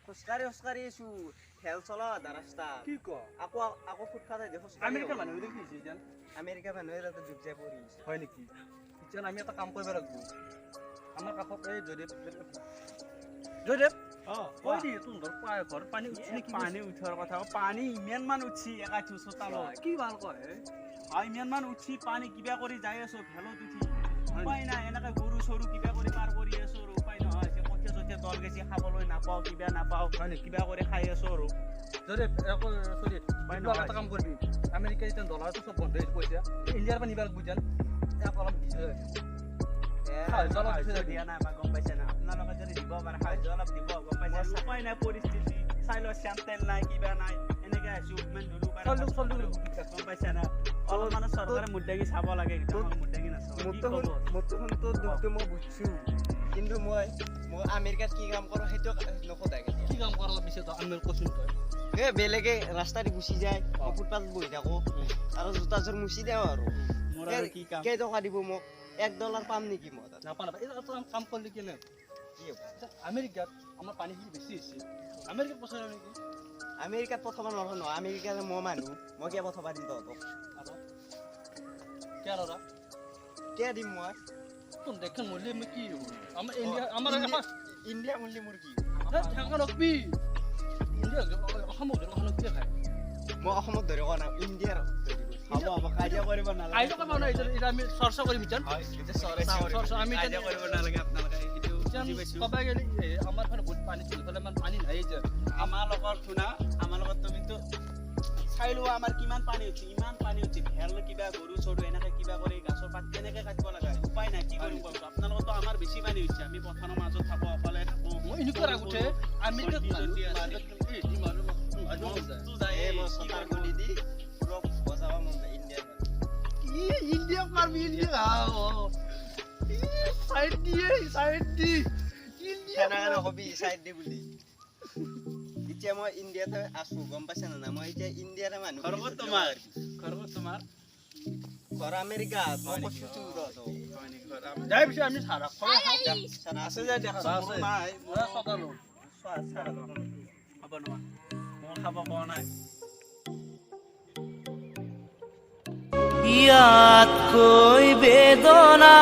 খোজকাঢ়ি আছো খেল চলা ৰাস্তা কি ক আকৌ ফুটপাথে দেখো আমেৰিকাৰ মানুহে দেখিছে যেন আমেৰিকা মানুহে তাতে ডুব যাই পৰি আছে হয় নেকি যেন আমি এটা কাম কৰিব লাগিব আমাৰ কাষত এই জয়দেৱ কৈ দি তোৰ ঘৰ পানী উঠি নেকি পানী উঠাৰ কথা পানী ইমান মান উঠি একাঠি চোতালত কি ভাল কয় ইমান মান উঠি পানী কিবা কৰি যাই আছো ভেলত উঠি উপায় নাই এনেকে গৰু চৰু কিবা কৰি পাৰ কৰি আছো আৰু উপায় নহয় এতিয়া কঠীয়া চঠীয়া তল গেছি খাবলৈ নাপাওঁ কিবা নাপাওঁ কিবা কৰি খাই আছো আৰু জয়দেৱ চৰি এটা কাম কৰিবি আমেৰিকা এতিয়া ডলাৰটো চব বন্ধ হৈছে পইচা ইণ্ডিয়াৰ পৰা নিব লাগিব যেন ইয়াক অলপ দিয়া নাই বা গম পাইছে না আপোনালোকে যদি দিব পাৰে সাহায্য অলপ দিব গম পাইছে উপায় নাই পৰিস্থিতি চাই লওঁ চেম্পেল নাই কিবা নাই এনেকে আছো ইমান ধৰো গম পাইছে না অলপ মানে চৰকাৰে মুদ্দাগি চাব লাগে মুদ্দাগি মোৰতো দুখটো মই বুজিছো কিন্তু মই আমেৰিকাত কি কাম কৰোঁ সেইটো নোসোধাই কি কাম কৰা পিছে তই আমি কৈছো তই বেলেগে ৰাস্তা দি গুচি যায় ফুটপাথ বহি থাকো আৰু জোতাযোৰ মুচি দিওঁ আৰু মোৰ আৰু কি কাম কেইটকা দিব মোক $1 পাম নেকি মই নাপালা এই কাম কৰিলে কেনে কি হ'ব আমেৰিকাত আমাৰ পানীখিনি বেছি হৈছে আমেৰিকাত পচাই নেকি আমেৰিকাত পঠাব নোৱাৰো নহয় আমেৰিকাৰ মই মানুহ মই কিয় পঠাব দিম তহঁতক কিয় দিম মই তোৰ দেখোন মৰিলে মই কি হ'ব আমাৰ ইণ্ডিয়া আমাৰ ইণ্ডিয়া মূল্য মোৰ কি ঠেঙা নকবি ইণ্ডিয়া অসমত কিয় খায় মই অসমত ধৰি কোৱা নাই ইণ্ডিয়াৰ হ'ব কাজিয়া কৰিব নালাগে আইটো কাম নাই এটা আমি চৰ্চা কৰিম যেন আমি কাজিয়া কৰিব নালাগে আপোনালোকে কবাই গেলি আমাৰ ফালে বহুত পানী চলিফালে ইমান পানী নাই যে আমাৰ লগত শুনা আমাৰ লগত তুমিতো চাই লোৱা আমাৰ কিমান পানী উঠি ইমান পানী উঠি ভেল কিবা গৰু চৰু এনেকে কিবা কৰি গাছৰ পাত কেনেকে কাটিব লগা উপায় নাই কি কৰিব আপোনালোকতো আমাৰ বেছি পানী উঠিছে আমি পথাৰৰ মাজত থাকো অকলে থাকো মই এনেকুৱা ৰাখোতে আমি ইণ্ডিয়া পারবি ইণ্ডিয়া সাইড দি হবি চাইড দি বুলি এতিয়া মই ইণ্ডিয়াতে আছো গম পাইছা না মই এতিয়া ইণ্ডিয়াৰে মানুহ তোমাৰ ঘৰ আমেৰিকা মই কৈছো যাই পিছে আমি সাৰা আছে যে দেখা নাই সকালো খাব নোৱাৰা মই খাব পৰা নাই ইয়াতকৈ বেদনা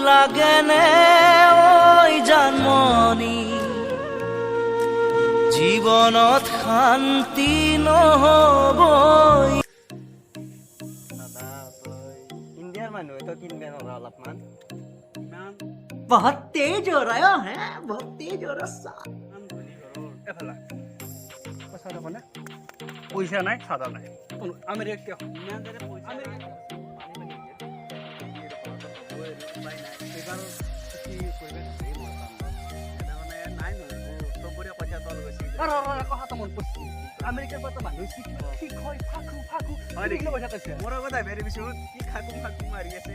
লাগেনে ঐ জানমনি জীৱনত শান্তি নহ'বই দাদা তই ইণ্ডিয়াৰ মানুহ তই কিনবে নৰা অলপমান ইমান বহুত তেজ হৈ ৰহা হে বহুত তেজ হৈ ৰহা ইমান ধনী ঘৰৰ এফালা পইচা দেখো না পইচা নাই সাদা নাই আমেৰিকা ইমান দৰে পইচা আমেৰিকাৰ কথা মানুষ কি হয় ফাকু পয়সা কৈছে মোৰ আগত আহিব পিছত কি খাকুম মাৰি আছে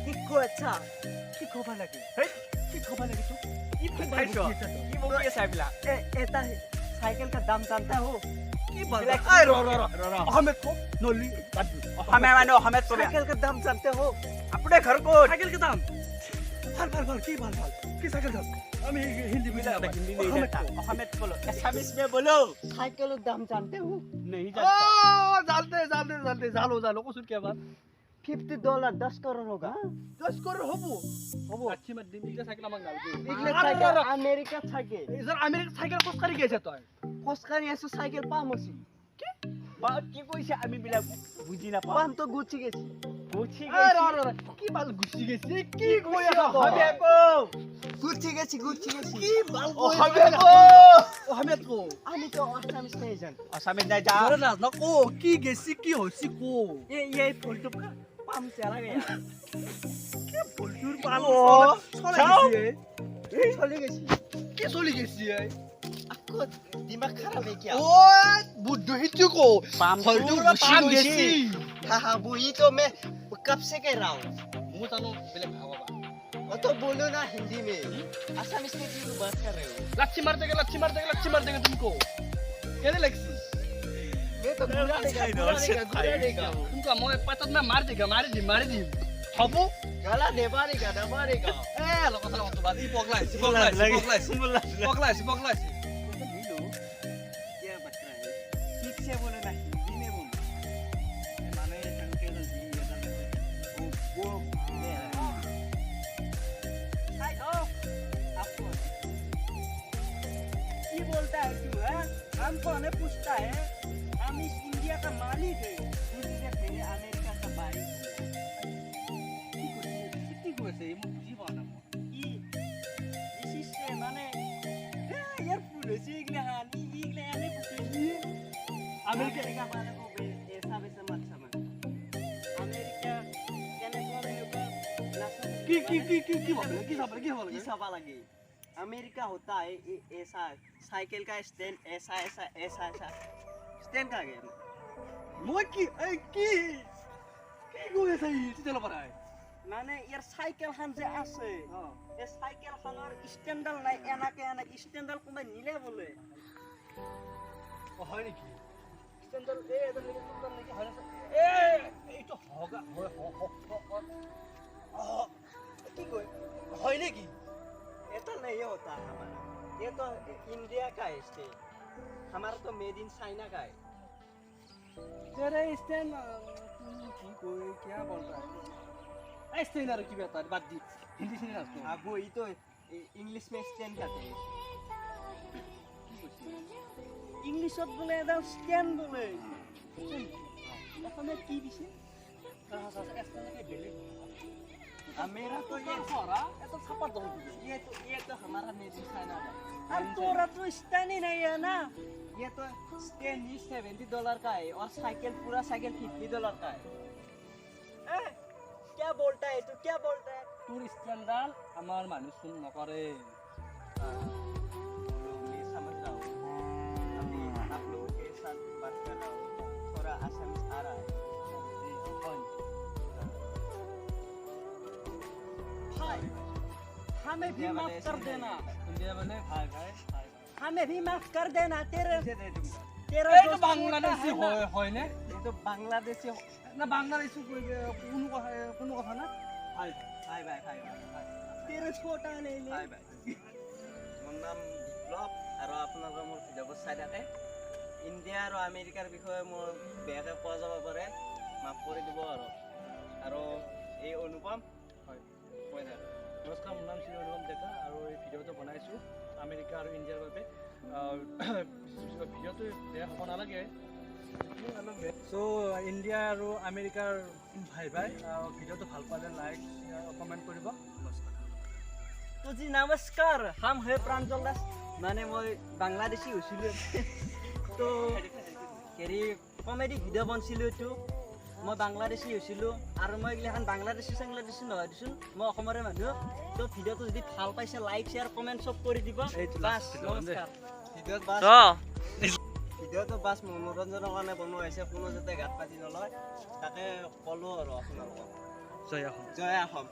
কি কয় আচ্ছা কি খবৰ লাগে কি খবৰ লাগে তো কি বকি আছে এইবিলাক এটা साइकिल का दाम जानता हो কি বল আই ৰ अहमद को नली অসমীয়া মানুহ অসমীয়াত ক'বে साइकिल का दाम जानते हो আপোনাৰ ঘৰ ক'ত साइकिल के दाम ভাল কি ভাল কি साइकिल दाम আমি हिंदी में हिंदी नहीं जानता अहमद बोलो एसामिस में बोलो साइकिल का दाम जानते हो नहीं ओ जानते जालो कसुर के बात $50 10 करोड़ होगा 10 करोड़ হবো আচ্ছা মত দিন ইগলা সাইকেল আমাক নালগে इगले साइकिल अमेरिका साइकिल ইজার আমেরিকা সাইকেল কোস করি গেছে তুই কোসকারি এসো সাইকেল পামছি কি কৈছে আমি বিলাক বুজি নাপাওঁ পাম তো গুছি গেছি গুছি কি বাল গুছি গেছে কি কই আছো হবে কো গুছি গেছি কি বাল কই আহমেদ কো আমি তো আসামিস নাই জান আসামে যাই যা আরে না কো কি গেছি কি হইছি কো ये फुलटुप का पाम चला गया কি ফুলটুর বাল चले गई কি চলি গেছি आपको दिमाग खराब है क्या ও বুদ্ধ হিচু কো পাম ফুলটুর পাম গেছি हाँ वही तो मैं कब से कह रहा हूँ মু জানো বেলে ভাবা वो तो बोलो ना हिंदी में आसामीस में क्यों बात कर रहे हो लच्छी मार देगा तुमको कैसे लगसी ये तो बुरा देगा तुमका मोए पतत में मार देगा मारी दी हबो गला दबारेगा ए लोग साला বাদ ই পগলাইছে পগলাইছে পগলাইছে क्या बच रहा है ठीक से बोले ना हिंदी में बोल माने संके तो जी ये वो हाय ओ आपको ये बोलता है तू है हमको हमें पूछता है हम इस इंडिया का मालिक है दूसरे पहले अमेरिका का भाई কি কৈছে ই মোক বুজি পোৱা নাই ये this is माने यार पूरे से इगले हानी इगले आने पूछे আমেৰিকা अमेरिका वाले को भी ऐसा वैसा मत समझ अमेरिका कहने को কি বলে কি হ'ব की सभा लगी अमेरिका होता है ऐसा साइकिल का स्टैंड ऐसा ऐसा ऐसा ऐसा स्टैंड का गया মই কি কি কৈ আছে ই তেল পৰাই মানে ইয়াৰ সাইকেল খান যে আছে এই সাইকেল খানৰ স্ট্যান্ডাল নাই এনাকে এনাকে স্ট্যান্ডাল কোনবা নিলে বলে হয় নেকি স্ট্যান্ডাল এদার নিকে সুন্দর নাকি হয় না এইটো হগা হয় की कोई হয় নেকি ऐसा नहीं होता हमारा ये तो इंडिया का है स्टेट हमारा तो मेड इन चाइना का है तेरे स्टैंड की कोई क्या बोलता है ऐसे ना की बात है बात दी हिंदी से ना तो अब वही तो इंग्लिश में स्टैंड कहते हैं इंग्लिश अब बोले इधर स्टैंड बोले অসমে কি দিছে স্ট্যান্ড के बेले मेरा तो ये सारा এটা ছাপা দল ये तो हमारा मेड इन चाइना का अब अब तोरा तो स्टैंड ही नहीं है ना ये तो स्टैंड ही $70 का है और साइकिल पूरा साइकिल $50 का है क्या बोलता है तू क्या बोलता है তোর স্ট্যান্ডাল আমার মানুষ শুন নকরে मैं समझ रहा हूँ अभी आप लोगों के साथ बात कर रहा हूँ थोड़ा आसामी आ रहा है भाई हमें भी माफ कर देना ইন্ডিয়া মানে ভাই ভাই ভাই हमें भी माफ कर देना तेरे দে তুমি तेरा এই তো दोस्त বাংলাদেশি बोलता है ना, হয় না ये तो बांग्लादेशी না বাংলাদেশি কোনো কথা না ভাই भाई भाई भाई तेरे छोटा नहीं ले भाई भाई মোৰ নাম বিপ্লৱ আৰু আপোনালোকৰ মোৰ ভিডিঅ' চাই থাকে ইণ্ডিয়া আৰু আমেৰিকাৰ বিষয়ে মোৰ বেয়াকৈ কোৱা যাব পাৰে মাফ কৰি দিব আৰু এই অনুপম হয় কৈ থাক নমস্কাৰ মোৰ নাম শ্ৰী অনুপম ডেকা আৰু এই ভিডিঅ'টো বনাইছোঁ আমেৰিকা আৰু ইণ্ডিয়াৰ বাবে ভিডিঅ'টো বেয়া হ'ব নালাগে চ' ইণ্ডিয়া আৰু আমেৰিকাৰ ভাই ভাই ভিডিঅ'টো ভাল পালে লাইক কমেণ্ট কৰিব নমস্কাৰ তো জি নমস্কাৰ हम है प्रांजल दास মানে মই বাংলাদেশী হৈছিলোঁ তো হেৰি কমেডি ভিডিঅ' বনাইছিলোঁ এইটো মই বাংলাদেশী হৈছিলোঁ আৰু মই এইগিলাখান বাংলাদেশী নহয় দেচোন মই অসমৰে মানুহ তো ভিডিঅ'টো যদি ভাল পাইছে লাইক শ্বেয়াৰ কমেণ্ট চব কৰি দিব বাছ নমস্কাৰ ভিডিঅ'টো বাছ মনোৰঞ্জনৰ কাৰণে বনোৱা হৈছে কোনো যাতে গাত পাতি নলয় তাকে ক'লোঁ আৰু আপোনালোকক জয় অসম জয় অসম